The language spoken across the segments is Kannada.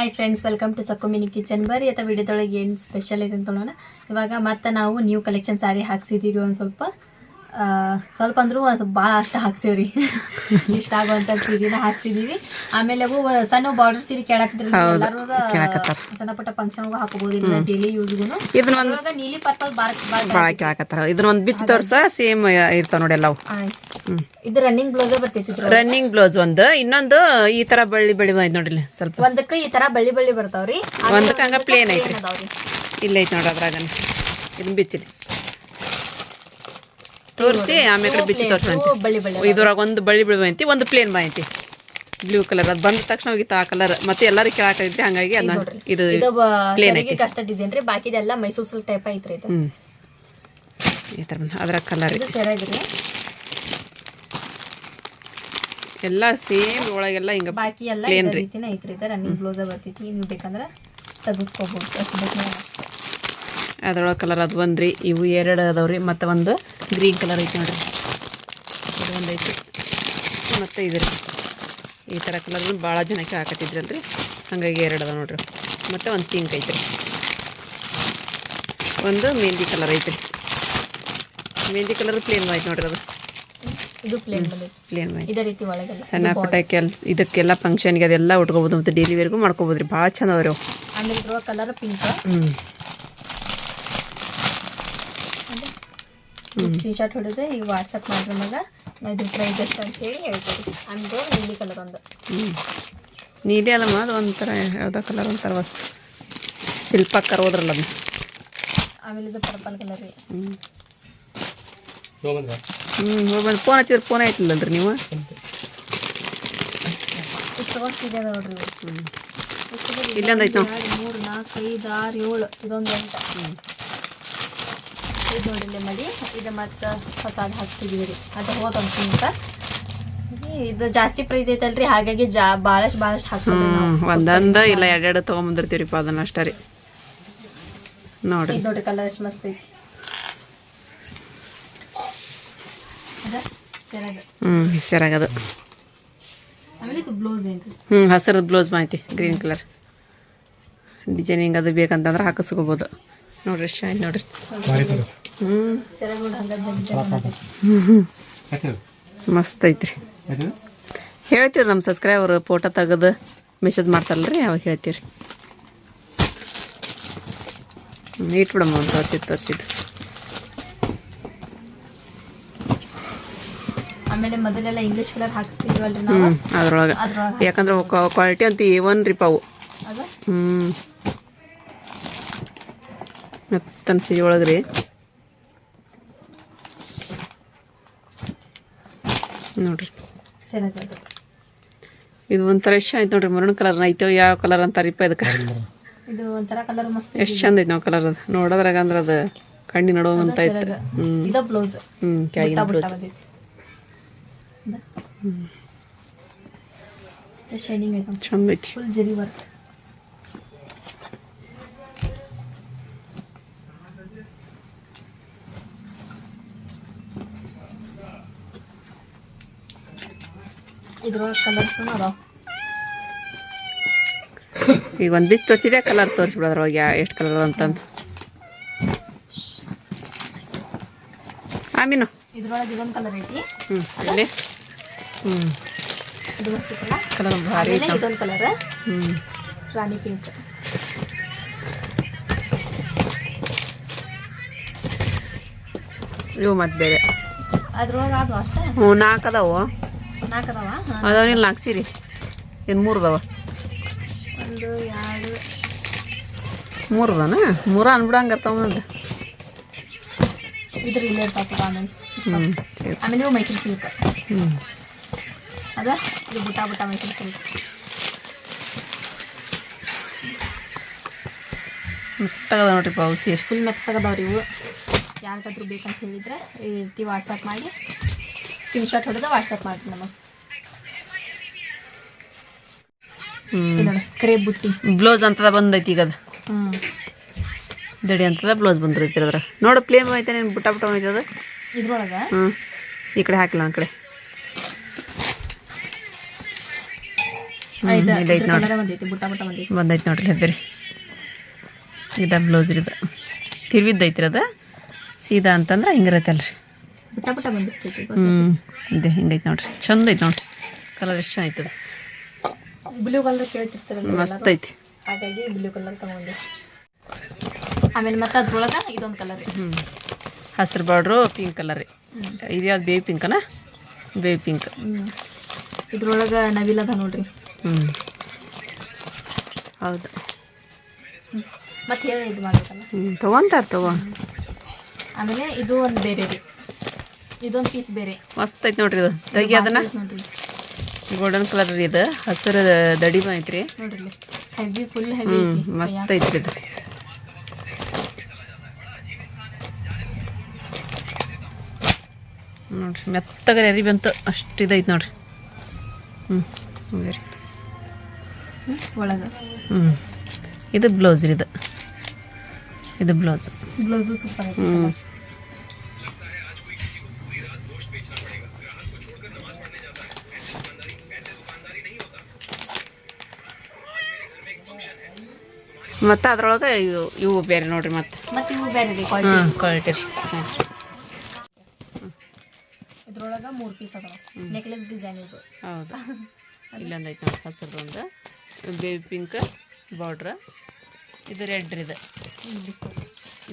Hi friends, welcome to Sakku mini kitchen. ಬರ್ರಿ ಅಥವಾ ವಿಡಿಯೋದೊಳಗೆ ಏನು ಸ್ಪೆಷಲ್ ಇದೆ ಅಂತ ನೋಡೋಣ. ಇವಾಗ ಮತ್ತೆ ನಾವು ನ್ಯೂ ಕಲೆಕ್ಷನ್ ಸ್ಯಾರಿ ಹಾಕ್ಸಿದ್ದೀವಿ. ಒಂದು ಸ್ವಲ್ಪ ಅಂದ್ರೂ ಒಂದು ಭಾಳ ಅಷ್ಟು ಹಾಕ್ಸಿವ್ರಿ. ಇಷ್ಟ ಆಗುವಂಥ ಸೀರೆನ ಹಾಕ್ಸಿದೀವಿ. ಆಮೇಲೆ ಅವು ಸಣ್ಣ ಬಾರ್ಡರ್ ಸೀರೆ ಕೇಳಾಕಿದ್ರು ಎಲ್ಲರೂ ಸಣ್ಣ ಪುಟ್ಟ ಫಂಕ್ಷನ್ಗೂ ಹಾಕೋಬಹುದು, ಇಲ್ಲ ಡೈಲಿ ಯೂಸ್ಗೂ. ಇದನ್ನ ನೀಲಿ ಪರ್ಪಲ್ ಭಾಳ ಕೇಳಾಕತ್ತಾರ. ಇದನ್ನ ಒಂದು ಬಿಚ್ ತೋರ್ಸ ಸೇಮ್ ಇರ್ತಾವ ನೋಡಿ ಎಲ್ಲವು. ಇದು ರನ್ನಿಂಗ್ ಬ್ಲೌಸ್ ಬರ್ತೈತಿ. ರನ್ನಿಂಗ್ ಬ್ಲೌಸ್ ಒಂದು, ಇನ್ನೊಂದು ಈ ತರ ಬಳ್ಳಿ ಬಳ್ಳಿ ಐತಿ ನೋಡ್ರಿ. ಸ್ವಲ್ಪ ಒಂದಕ್ಕೆ ಈ ತರ ಬಳ್ಳಿ ಬಳ್ಳಿ ಬರ್ತಾವ್ರಿ, ಒಂದಕ್ಕೆ ಹಂಗ ಪ್ಲೇನ್ ಐತ್ರಿ. ಇಲ್ಲ ಐತಿ ನೋಡ್ರಿ ಅದ್ರಾಗ. ಇದನ್ನ ಬಿಚ್ಚಿರಿ ತೋರಿಸಿ ಆಮೇಲೆ ಬಿಚ್ಚಿ ತೋರ್ಸಂತಿ. ಇದ್ರಾಗ ಒಂದು ಬಳ್ಳಿ ಬಳ್ಳಿ ಐತಿ, ಒಂದು ಪ್ಲೇನ್ ಐತಿ ಬ್ಲೂ ಕಲರ್. ಅದು ಬಂದ ತಕ್ಷಣ ಹೋಗಿತ್ತು ಆ ಕಲರ್. ಮತ್ತೆ ಎಲ್ಲರೂ ಕೇಳಾಕೈತ್ರಿ, ಹಂಗಾಗಿ ಅದನ್ನ ಇದು ಪ್ಲೇನ್ ಐತಿ. ಕಷ್ಟ ಡಿಸೈನ್ ರೀ, ಬಾಕಿದೆಲ್ಲ ಮೈಸೂರು ಸಿಲ್ಕ್ ಟೈಪ್ ಐತ್ರಿ. ಇದು ಈ ತರ ಅದ್ರಾಗ ಕಲರ್ ಸರಿಯಾಗಿರಿ. ಎಲ್ಲ ಸೇಮ್ ಒಳಗೆಲ್ಲ ಹಿಂಗ ಬಾಕಿ ಎಲ್ಲ ರೀತಿನೇ ಐತ್ರಿ. ಇದು ರನ್ನಿಂಗ್ ಬ್ಲೌಸ್ ಬರ್ತೈತಿ. ನೀವು ಬೇಕಂದ್ರೆ ತೆಗೆಸ್ಕೋಬಹುದು, ಅಷ್ಟು ಬೇಕು. ಅದ್ರೊಳಗೆ ಕಲರ್ ಅದು ಬಂದ್ರಿ. ಇವು ಎರಡು ಅದಾವ್ರಿ. ಮತ್ತು ಒಂದು ಗ್ರೀನ್ ಕಲರ್ ಐತಿ ನೋಡ್ರಿ, ಅದು ಒಂದು ಐತಿ. ಮತ್ತು ಇದ್ರಿ ಈ ಥರ ಕಲರ್ನ ಭಾಳ ಜನಕ್ಕೆ ಹಾಕತ್ತಿದ್ರಲ್ರಿ, ಹಾಗಾಗಿ ಎರಡು ಅದಾವ ನೋಡ್ರಿ. ಮತ್ತು ಒಂದು ಪಿಂಕ್ ಐತ್ರಿ, ಒಂದು ಮೆಹಂದಿ ಕಲರ್ ಐತ್ರಿ. ಮೆಹಂದಿ ಕಲರ್ ಪ್ಲೇನ್ ಐತಿ ನೋಡ್ರಿ. ಅದು ಇದು ಪ್ಲೇನ್ ಇದೇ ರೀತಿ ಒಳಗೆ ಸಣ್ಣ ಪುಟ್ಟ ಇದಕ್ಕೆಲ್ಲ ಫಂಕ್ಷನ್ಗೆ ಅದೆಲ್ಲ ಉಟ್ಕೋಬೋದು, ಮತ್ತು ಡೈಲಿ ವೇರ್ಗೂ ಮಾಡ್ಕೋಬೋದು ರೀ. ಭಾಳ ಚಂದ ಅವ್ರಿ. ಆಮೇಲೆ ಇದ್ರೊಳಗೆ ಕಲರ್ ಪಿಂಕ್. ಸ್ಕ್ರೀನ್ ಶಾಟ್ ಹೊಡೆದು ಈಗ ವಾಟ್ಸಪ್ ಮಾಡಿದ್ರೆ ಮಗ ಇದ್ರ ಪ್ರೈಸ್ ಎಷ್ಟು ಅಂತ ಹೇಳಿ ಹೇಳ್ತೀವಿ. ಆಮೇಲೆ ನೀಲಿ ಕಲರ್ ಒಂದು. ನೀಲಿ ಅಲ್ಲಮ್ಮ, ಅದು ಒಂಥರ ಯಾವುದೋ ಕಲರ್ ಒಂಥರ ಶಿಲ್ಪಕ್ಕರ್ ಹೋದ್ರಲ್ಲ ಅದು. ಆಮೇಲೆ ಇದು ಪರ್ಪಲ್ ಕಲರ್ ರೀ. ಹೋಗ್ಬಂದು ಫೋನ್ ಹಚ್ಚಿದ್ರೆ ಫೋನ್ ಆಯ್ತಿಲ್ಲಲ್ರಿ ನೀವು. ಇಷ್ಟೊಂದು ಸೀರೆ ನೋಡ್ರಿ. ಇಲ್ಲೊಂದು ಐತೆ 3 4 5 6 7 ಇದೊಂದು 8 ಇದು ನೋಡಿಲ್ಲ ಮಾಡಿ. ಇದು ಮತ್ತು ಹೊಸಾದ್ ಹಾಕ್ತಿದ್ದೀವಿ ರೀ. ಅದು ಹೋದೊಂದು ಪಿಂಕ. ಇದು ಜಾಸ್ತಿ ಪ್ರೈಸ್ ಐತಲ್ರಿ, ಹಾಗಾಗಿ ಭಾಳಷ್ಟು ಹಾಕ್ತೀವಿ. ಒಂದೊಂದು ಇಲ್ಲ ಎರಡೆರಡು ತೊಗೊಂಬಂದಿರ್ತೀವಿರಿಪ್ಪ, ಅದನ್ನ ಅಷ್ಟೇ ರೀ. ನೋಡ್ರಿ ಇದು ನೋಡ್ರಿ ಕಲರ್ ಎಷ್ಟು ಮಸ್ತ್ ಐತಿ. ಸರಿಯಾಗದು. ಆಮೇಲೆ ಇದು ಬ್ಲೌಸ್ ಏನ್ರಿ? ಹಸಿರದ ಬ್ಲೌಸ್ ಮಾಹಿತಿ ಗ್ರೀನ್ ಕಲರ್ ಡಿಸೈನಿಂಗ್ ಅದು ಬೇಕಂತಂದ್ರೆ ಹಾಕಿಸ್ಕೋಬೋದು ನೋಡ್ರಿ. ಶೈನ್ ನೋಡ್ರಿ. ಮಸ್ತ್ ಐತ್ರಿ. ಹೇಳ್ತೀವಿ ನಮ್ಮ ಸಬ್ಸ್ಕ್ರೈಬರ್ ಫೋಟೋ ತೆಗೆದು ಮೆಸೇಜ್ ಮಾಡ್ತಾರಲ್ರಿ, ಅವಾಗ ಹೇಳ್ತೀವಿ. ಇಟ್ಬಿಡಮ್ಮ ಒಂದು ತೋರಿಸಿದ್ದು. ಆಮೇಲೆ ಮೊದಲೆಲ್ಲ ಇಂಗ್ಲೀಷ್ ಕಲರ್ ಹಾಕಿಸ್ತೀವಲ್ರಿ ನಾವು ಅದ್ರೊಳಗೆ. ಯಾಕಂದ್ರೆ ಕ್ವಾಲಿಟಿ ಅಂತ A1 ರೀ ಪಾವು. ಮತ್ತೊಂದು ಸೀರೆ ಒಳಗೆ ರೀ ನೋಡ್ರಿ. ಇದು ಒಂಥರ ಎಷ್ಟು ಆಯ್ತು ನೋಡ್ರಿ. ಮರೂನ್ ಕಲರ್ ಐತೆ. ಯಾವ ಕಲರ್ ಅಂತಾರಿಪ್ಪ ಇದಕ್ಕೆ? ಇದು ಒಂಥರ ಕಲರ್ ಮಸ್ತ್ ಎಷ್ಟು ಚಂದ ಐತೆ ನಾವು ಕಲರ್. ಅದು ನೋಡೋದ್ರಾಗ ಅಂದ್ರೆ ಅದು ಕಣ್ಣಿ ನಡುವಂತ ಐತೆ. ಇದು ಬ್ಲೌಸ್. ಕೆಳಗಿನ ಬ್ಲೌಸ್ ಶೈನಿಂಗ್ ಐತೆ, ಚಂದ ಐತಿ. ಫುಲ್ ಜರಿ ವರ್ಕ್. ಇದ್ರೊಳಗೆ ಕಲರ್ಸ್ ಅದಾವ. ಈಗ ಒಂದು ಬಿಚ್ ತೋರಿಸಿದೆ, ಕಲರ್ ತೋರಿಸ್ಬಿಡೋದ್ರೊಳಗೆ ಎಷ್ಟು ಕಲರ್ ಅಂತಂದು. ಆಮೀನು ಇದ್ರೊಳಗೆ ಇದೊಂದು ಕಲರ್ ಐತಿ. ಅಲ್ಲಿ ಇದು ಮಸ್ತ್ ಐತಲ್ಲ ಕಲರ್ ಭಾರಿ. ಇದೊಂದು ಕಲರ್ ರಾಣಿ ಪಿಂಕ್. ಇವು ಮತ್ತೆ ಬೇರೆ ಅದ್ರೊಳಗೆ ಅದು ಅಷ್ಟೇ. 4 ಅದಾವು. 4 ಅದಾವ. ಅದಾವನಿಲ್ಲ 4 ಸೀರೆ. ಇನ್ನು 3 ಅದಾವ. 1 2 3 ಅದಾನ. 3 ಅನ್ಬಿಡಂಗೆ ತಗೊಂಡು ಇದ್ರ ಇಲ್ಲೇ ಇರ್ತಾವ. ಆಮೇಲೆ ಇವು ಮೈಸೂರು ಸಿಲ್ಕ್. ಅದ ಇದು ಬುಟ್ಟ ಮೈಸೂರು ಸಿಲ್ಕ್. ಮೆತ್ತಗದ ನೋಡ್ರಿ ಪಾವು ಸೀರೆ. ಫುಲ್ ಮೆತ್ತಗದವ್ರಿ ಇವು. ಯಾರಿಗಾದ್ರೂ ಬೇಕಂತ ಹೇಳಿದ್ರೆ ಈ ರೀತಿ ವಾಟ್ಸಪ್ ಮಾಡಿ ಸ್ಕ್ರೀನ್ ಶಾಟ್ ಹೊಡೆದು ವಾಟ್ಸಪ್ ಮಾಡ್ತೀನಿ ನಮಗೆ. ಕ್ರೇಪ್ ಬುಟ್ಟಿ ಬ್ಲೌಸ್ ಅಂತದ ಬಂದೈತಿ ಈಗ. ಅದು ದಡಿ ಅಂತದ ಬ್ಲೌಸ್ ಬಂದಿರೈತಿ ಅದ್ರ. ನೋಡು ಪ್ಲೇನ್ ಐತೆ, ನೀನು ಬುಟ್ಟ ಐತದ ಇದ್ರೊಳಗೆ. ಈ ಕಡೆ ಹಾಕಿಲ್ಲ, ಆ ಕಡೆ ಇದೈತೆ ನೋಡಿ ಕಲರ್ ಬಂದೈತಿ, ಬುಟ್ಟ ಬುಟ್ಟ ಬಂದೈತಿ. ಬಂದೈತೆ ನೋಡ್ರಿ ಅದ್ರಿ. ಇದು ಬ್ಲೌಸ್ ಇದು ತಿರ್ವಿದ್ದೈತ್ರಿ ಅದು ಸೀದಾ ಅಂತಂದ್ರೆ ಹಿಂಗಿರತ್ತಲ್ರಿ. ಬುಟ್ಟ ಬುಟ್ಟ ಬಂದೈತಿ. ಇದೆ ಹಿಂಗೈತೆ ನೋಡ್ರಿ, ಚಂದ ಐತೆ ನೋಡ್ರಿ. ಕಲರ್ ಎಷ್ಟು ಚೆನ್ನಾಯ್ತದ, ಬ್ಲೂ ಕಲರ್ ಕೇಳ್ತಿರ್ತಾರಲ್ಲ ಮಸ್ತ್ ಐತಿ. ಹಾಗಾಗಿ ಬ್ಲೂ ಕಲರ್ ತಗೊಂಡೆ. ಆಮೇಲೆ ಮತ್ತೆ ಅದ್ರೊಳಗೆ ಇದೊಂದು ಕಲರ್, ಹಸಿರು ಬಾರ್ಡ್ರು ಪಿಂಕ್ ಕಲರ್ ರೀ. ಇದು ಯಾವ್ದು ಬೇಬಿ ಪಿಂಕನ? Baby pink. ಇದ್ರೊಳಗೆ ನವಿಲ್ ಅದ ನೋಡ್ರಿ. ಹೌದು. ಮತ್ತೆ ಹೇಳಿ ಇದು ಮಾಡ್ಬೇಕಲ್ಲ. ತೊಗೊಂತಾರೆ ತಗೋ. ಆಮೇಲೆ ಇದು ಒಂದು ಬೇರೆ ರೀ, ಇದೊಂದು ಪೀಸ್ ಬೇರೆ ಮಸ್ತ್ ಐತಿ ನೋಡ್ರಿ. ಇದು ತೆಗಿ ಅದನ್ನ. ನೋಡ್ರಿ ಗೋಲ್ಡನ್ ಕಲರ್ ರೀ ಇದು, ಹಸಿರು ದಡಿ ಐತ್ರಿ ನೋಡ್ರಿ. ಹೆವಿ, ಫುಲ್ ಹೆವಿ ಐತಿ. ಮಸ್ತ್ ಐತ್ರಿ ಇದು. ನೋಡ್ರಿ ಮೆತ್ತಗೆ ಎರಿ ಬಂತು, ಅಷ್ಟು ಇದೈತೆ ನೋಡ್ರಿ. ವೆರಿ ಒಳಗೆ ಇದು ಬ್ಲೌಸ್ ರೀ. ಇದು ಬ್ಲೌಸ್. ಬ್ಲೌಸು ಸೂಪರ್ ಐತಿ. ಮತ್ತು ಅದ್ರೊಳಗೆ ಇವು ಬೇರೆ ನೋಡ್ರಿ. ಮತ್ತೆ ಇವು ಬೇರೆ ರೀ ಕ್ವಾಲಿಟಿ ರೀ. ಇದ್ರೊಳಗೆ 3 ಪೀಸ್ ಅದಾವ, ನೆಕ್ಲೆಸ್ ಡಿಸೈನ್ ಇದು. ಹೌದು. ಇಲ್ಲೊಂದು ಐತೆ ನೋಡಿ ಹಸಿರದೊಂದು ಬೇಬಿ ಪಿಂಕ್ ಬಾರ್ಡ್ರ್. ಇದು ರೆಡ್ ರೀ. ಇದು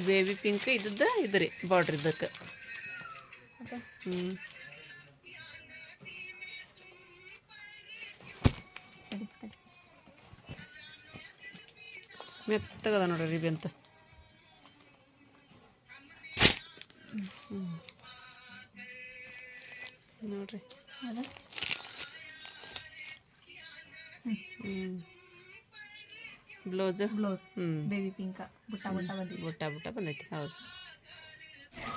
ಬೇಬಿ ಪಿಂಕ್ ಇದ್ದದ್ದು ಇದು ರೀ ಬಾರ್ಡ್ರ್ ಇದಕ್ಕೆ. ಮೆತ್ತಗದ ನೋಡ್ರಿ ರಿಬಿ ಅಂತ. ನೋಡ್ರಿ ಬ್ಲೌಸ್ ಬೇಬಿ ಪಿಂಕ್ ಬುಟ್ಟ ಬುಟ್ಟ ಬಂದಿದೆ. ಬುಟ್ಟ ಬುಟ್ಟ ಬಂದೈತಿ. ಹೌದು.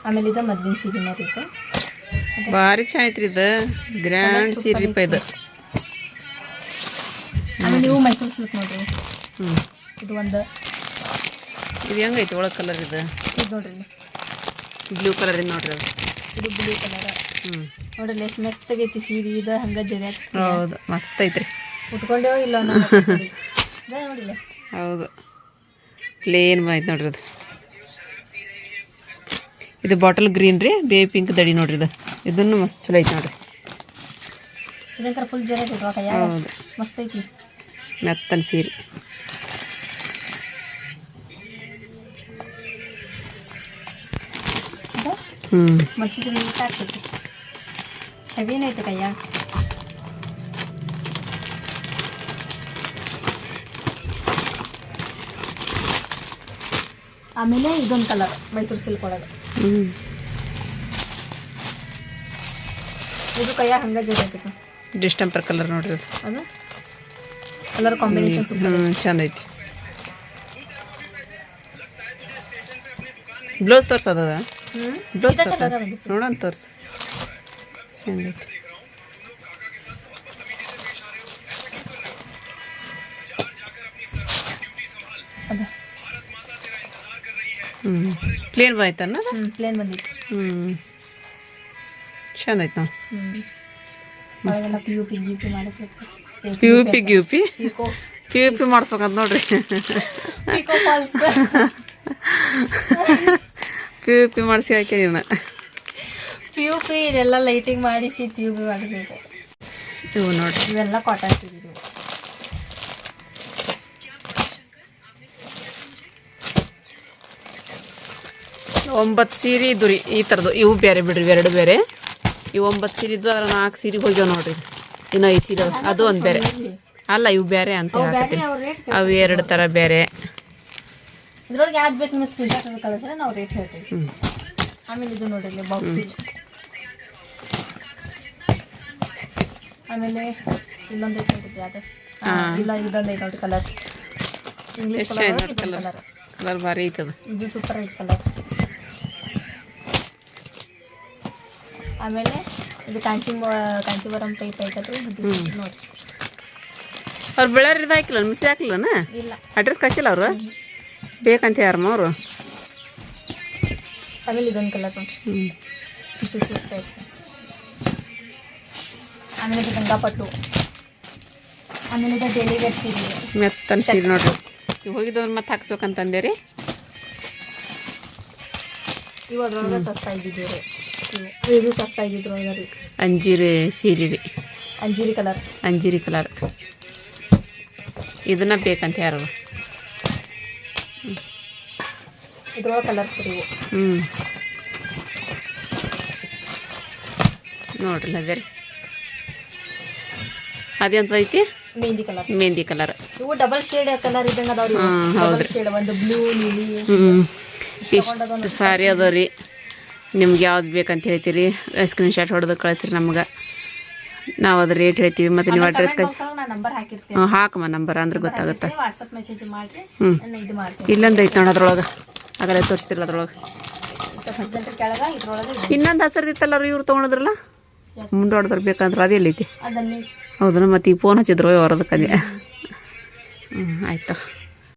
ಆಮೇಲೆ ಇದು ಮದ್ವಿನ ಸೀರೆ ಮಾರೈತೆ, ಭಾರಿ ಚೆನ್ನಾಗೈತ್ರಿ. ಇದು ಗ್ರ್ಯಾಂಡ್ ಸೀರೆ ಇದು. ಆಮೇಲೆ ನೀವು ಮೈಸೂರು ಸಿಲ್ಕ್ ನೋಡ್ರಿ. ಇದು ಒಂದು, ಇದು ಹೆಂಗೈತಿ ಒಳಗೆ ಕಲರ್ ಇದು? ಇದು ನೋಡ್ರಿ ಬ್ಲೂ ಕಲರ್ ಇದು ನೋಡ್ರಿ. ಅದು ಇದು ಬ್ಲೂ ಕಲರ್. ನೋಡ್ರಿ ಎಷ್ಟು ಮೆತ್ತಗೈತಿ ಸೀರೆ. ಇದು ಹಂಗೆ ಜರಿ. ಹೌದು, ಮಸ್ತ್ ಐತ್ರಿ. ಉಟ್ಕೊಂಡೇವೋ ಇಲ್ಲ ನೋಡಿಲ್ಲ. ಹೌದು, ಪ್ಲೇನ್ ಐತೆ ನೋಡ್ರಿ. ಅದು ಇದು ಬಾಟಲ್ ಗ್ರೀನ್ ರೀ, ಬೇಬಿ ಪಿಂಕ್ ದಡಿ ನೋಡ್ರಿ. ಇದನ್ನು ಮಸ್ತ್ ಚಲೋ ಐತೆ ನೋಡ್ರಿ. ಇದಕ್ಕೆ ಫುಲ್ ಜರ ಐತಿ ಕೈಯಾಗ. ಮಸ್ತ್ ಐತಿ ಮೆತ್ತನ ಸೀರೆ. ಮಡ್ಸಿದ್ರೆ ನೀಟ್ ಆಗ್ತೈತಿ. ಹೆವಿನ ಐತೆ ಕೈಯಾಗ. ಆಮೇಲೆ ಇದೊಂದು ಕಲರ್ ಮೈಸೂರು ಸಿಲ್ಕ್ ಒಳಗೆ. ಇದು ಕೈಯಾಗ ಹಂಗೆ ಜರಿ ಐತಿ. ಡಿಸ್ಟೆಂಪರ್ ಕಲರ್ ನೋಡ್ರಿ. ಅದು ಕಲರ್ ಕಾಂಬಿನೇಷನ್ ಸೂಪರ್ ಚಂದ ಐತಿ. ಬ್ಲೌಸ್ ತೋರ್ಸೋದ? ಬ್ಲೌಸ್ ತೋರ್ಸ ನೋಡೋಣ, ತೋರ್ಸು ಹೆಂಗೈತಿ. ಪ್ಲೇನ್ ಬಂದೈತನ್ನ? ಪ್ಲೇನ್ ಬಂದಿತ್ತು. ಚಂದ ಐತೆ ನಾವು. ಪಿ ಯು ಪಿ ಮಾಡಿಸ್ಬೇಕು. ಪಿ ಯು ಪಿ ಮಾಡಿಸ್ಬೇಕಂತ ನೋಡ್ರಿ. ಪಿ ಯು ಪಿ ಮಾಡಿಸಿ ಹಾಕಿ ನೀನು. ಪಿ ಯು ಪಿ ಇದೆಲ್ಲ ಲೈಟಿಂಗ್ ಮಾಡಿಸಿ ಪಿ ಯು ಪಿ ಮಾಡಿಸ್ಬೇಕು. ಇವು ನೋಡ್ರಿ, ಇವೆಲ್ಲ ಕಾಟನ್ ಸೀರೆ. 9 ಸೀರೆ ಇದ್ದು ರೀ ಈ ಥರದ್ದು. ಇವು ಬೇರೆ ಬಿಡ್ರಿ, 2 ಬೇರೆ. ಇವು 9 ಸೀರೆ ಇದ್ದು, ಅದ್ರ 4 ಸೀರೆ ಹೋಗ್ಯಾವ ನೋಡ್ರಿ. ಇನ್ನು 5 ಸೀರೆ ಅದು ಒಂದು ಬೇರೆ ಅಲ್ಲ, ಇವು ಬೇರೆ ಅಂತ ಹಾಕತ್ತೀನಿ. ಅವು 2 ಥರ ಬೇರೆ. ಇದ್ರೊಳಗೆ ಯಾವ್ದು ಬೇಕು ನಿಮಗೆ ಸ್ಕ್ರೀನ್ಶಾಟ್ ಕಳಿಸಿದ್ರೆ ನಾವು ರೇಟ್ ಹೇಳ್ತೀವಿ. ಆಮೇಲೆ ಇದು ನೋಡ್ರಿ ಬಾಕ್ಸ್. ಆಮೇಲೆ ಇಲ್ಲೊಂದು ಐತೆ ನೋಡ್ರಿ, ಯಾವ್ದು ಇಲ್ಲ ಇದೊಂದು ಐತೆ ನೋಡ್ರಿ ಕಲರ್. ಇಂಗ್ಲೀಷ್ ಕಲರ್ ಕಲರ್ ಭಾರಿ ಐತದ. ಇದು ಸೂಪರ್ ಐತೆ ಕಲರ್. ಆಮೇಲೆ ಇದು ಕಾಂಚೀವರಂ ಟೈಪ್ ಐತದ್ರಿ ನೋಡ್ರಿ. ಅವ್ರು ಬೆಳಾರಿ ಇದು ಹಾಕಿಲ್ಲ, ಮಿಸ್ ಹಾಕಿಲ್ಲನ? ಇಲ್ಲ, ಅಡ್ರೆಸ್ ಕಳಿಸಿಲ್ಲ ಅವರು, ಬೇಕಂತ ಯಾರಮ್ಮ ಅವರು. ಆಮೇಲೆ ಇದೊಂದು ಕಲರ್ ನೋಡ್ರಿ, ಟಿಶ್ಯೂ ಸಿಲ್ಕ್ ಟೈಪ್. ಆಮೇಲೆ ಇದು ಗಂಗಾಪಟ್ಟು. ಆಮೇಲೆ ಇದು ಡೈಲಿ ವೇರ್ ಸೀರೆ ಮೆತ್ತನ ಸೀರೆ ನೋಡ್ರಿ ಇವು ಹೋಗಿದ್ದವ್ರು ಮತ್ತೆ ಹಾಕ್ಸ್ಬೇಕಂತಂದೆ ರೀ. ಇವು ಅದ್ರೊಳಗೆ ಸಸ್ತಾ ಇದ್ದಿದ್ದು ರೀ. ಇದು ಸಸ್ತಾ ಇದ್ದಿದ್ರು ಒಳಗೆ ರೀ. ಅಂಜೀರಿ ಸೀರೆ ರೀ, ಅಂಜೀರಿ ಕಲರ್. ಅಂಜೀರಿ ಕಲರ್. ಇದನ್ನ ಬೇಕಂತ ಯಾರು ಇದ್ರೊಳಗೆ ಕಲರ್ಸ್ ರೀ ಇವು. ನೋಡ್ರಿ ಅದೇ ರೀ. ಅದೆಂತ ಐತಿ ಮೆಹಂದಿ ಕಲರ್. ಮೆಹಂದಿ ಕಲರ್. ಇವು ಡಬಲ್ ಶೇಡ್ ಕಲರ್ ಇದ್ದಂಗೆ ಅದಾವ್ರಿ. ಹೌದ್ರಿ. ಶೇಡ್ ಒಂದು ಬ್ಲೂ ನೀಲಿ. ಇಷ್ಟು ಸಾರಿ ಅದಾವ ರೀ. ನಿಮ್ಗೆ ಯಾವ್ದು ಬೇಕಂತ ಹೇಳ್ತೀರಿ ಸ್ಕ್ರೀನ್ಶಾಟ್ ಹೊಡೆದು ಕಳಿಸ್ರಿ ನಮ್ಗೆ. ನಾವು ಅದ್ರ ರೇಟ್ ಹೇಳ್ತೀವಿ ಮತ್ತು ನೀವು ಅಡ್ರೆಸ್ ಕಳಿಸಿ. ನಾನು ನಂಬರ್ ಹಾಕಿರ್ತೀನಿ. ಹಾಕಮ್ಮ ನಂಬರ್ ಅಂದ್ರೆ ಗೊತ್ತಾಗುತ್ತೆ. ವಾಟ್ಸಪ್ ಮೆಸೇಜ್ ಮಾಡಿರಿ. ಇದು ಮಾಡ್ತೀನಿ. ಇಲ್ಲೊಂದು ಐತೆ ನೋಡಿ ಅದ್ರೊಳಗೆ ಆಗಲೇ ತೋರಿಸ್ತಿರಲ್ಲ ಅದ್ರೊಳಗೆ. ಕೆಳಗೆ ಇದ್ರೊಳಗೆ ಇನ್ನೊಂದು ಹಸಿರ್ದಿತ್ತಲ್ಲ ರೀ ಇವ್ರು ತೊಗೊಂಡ್ರಲ್ಲ ಮುಂದೆ ಹೊಡೆದ್ರೆ ಬೇಕಂದ್ರೆ ಅದು ಎಲ್ಲೈತಿ. ಅದನ್ನೇ ಹೌದಾ ಮತ್ತೆ ಈ ಫೋನ್ ಹಚ್ಚಿದ್ರು ಹೊರದಕ್ಕಂದೆ. ಆಯ್ತು.